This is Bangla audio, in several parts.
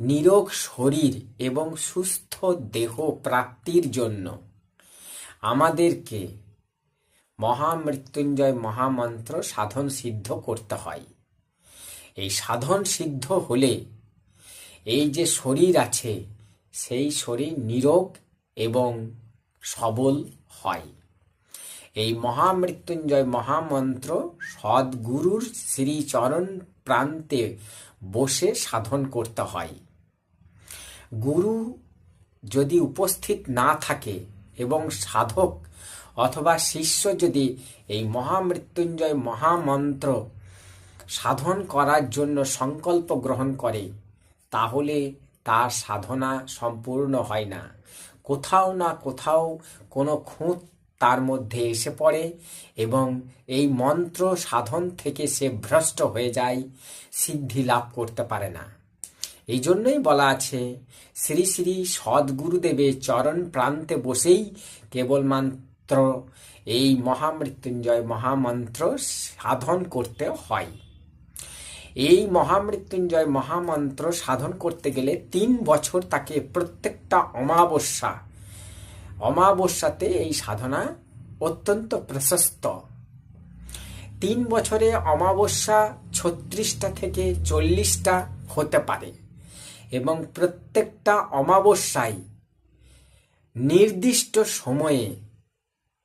নিরোগ শরীর এবং সুস্থ দেহ প্রাপ্তির জন্য আমাদেরকে মহামৃত্যুঞ্জয় মহামন্ত্র সাধন সিদ্ধ করতে হয়। এই সাধন সিদ্ধ হলে এই যে শরীর আছে সেই শরীর নিরোগ এবং সবল হয়। এই মহামৃত্যুঞ্জয় মহামন্ত্র সদ্গুরুর শ্রীচরণ প্রান্তে বসে সাধন করতে হয়। গুরু যদি উপস্থিত না থাকে এবং সাধক অথবা শিষ্য যদি এই মহামৃত্যুঞ্জয় মহামন্ত্র সাধন করার জন্য সংকল্প গ্রহণ করে, তাহলে তার সাধনা সম্পূর্ণ হয় না। কোথাও না কোথাও কোনো খুঁত তার মধ্যে এসে পড়ে এবং এই মন্ত্র সাধন থেকে সে ভ্রষ্ট হয়ে যায়, সিদ্ধি লাভ করতে পারে না। এই জন্যই বলা আছে, শ্রী শ্রী সদ্গুরুদেবের চরণ প্রান্তে বসেই কেবলমাত্র এই মহামৃত্যুঞ্জয় মহামন্ত্র সাধন করতে হয়। এই মহামৃত্যুঞ্জয় মহামন্ত্র সাধন করতে গেলে 3 বছর তাকে প্রত্যেকটা অমাবস্যাতে এই সাধনা অত্যন্ত প্রশস্ত। 3 বছরে অমাবস্যা 36টা থেকে 40টা হতে পারে এবং প্রত্যেকটা অমাবস্যায় নির্দিষ্ট সময়ে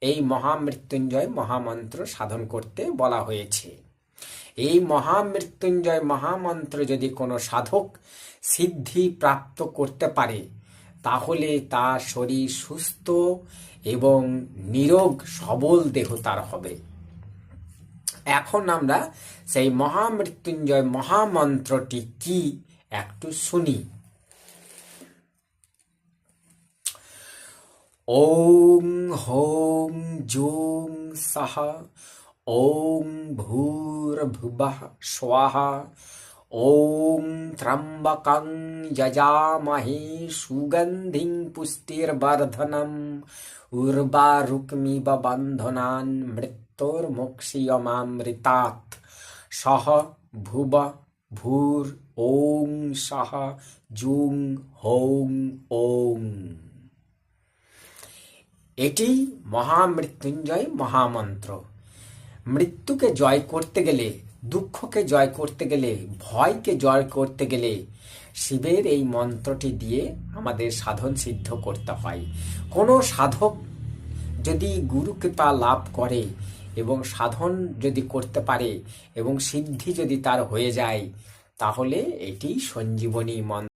এই মহামৃত্যুঞ্জয় মহামন্ত্র সাধন করতে বলা হয়েছে। এই মহামৃত্যুঞ্জয় মহামন্ত্র যদি কোনো সাধক সিদ্ধি প্রাপ্ত করতে পারে, তাহলে তার শরীর সুস্থ এবং নিরোগ সবল দেহ তার হবে। এখন আমরা সেই মহামৃত্যুঞ্জয় মহামন্ত্রটি কি একটু শুনি। ওম হোম জুং সহ ওম ভূর্ভুবঃ স্বাহা ওম ত্র্যম্বকং যজামহে সুগন্ধিং পুষ্টির্বর্ধনম উর্বারুকমিব বন্ধনান মৃত্যুর্মোক্ষীয়মামৃতাৎ সহ ভুব ভূর ওম সহ জুং হোম ওম। এটি মহামৃত্যুঞ্জয় মহামন্ত্র। মৃত্যুকে জয় করতে গেলে, দুঃখকে জয় করতে গেলে, ভয়কে জয় করতে গেলে শিবের এই মন্ত্রটি দিয়ে আমাদের সাধন সিদ্ধ করতে হয়। কোনো সাধক যদি গুরু কৃপা লাভ করে এবং সাধন যদি করতে পারে এবং সিদ্ধি যদি তার হয়ে যায়, তাহলে এটি সঞ্জীবনী মন্ত্র।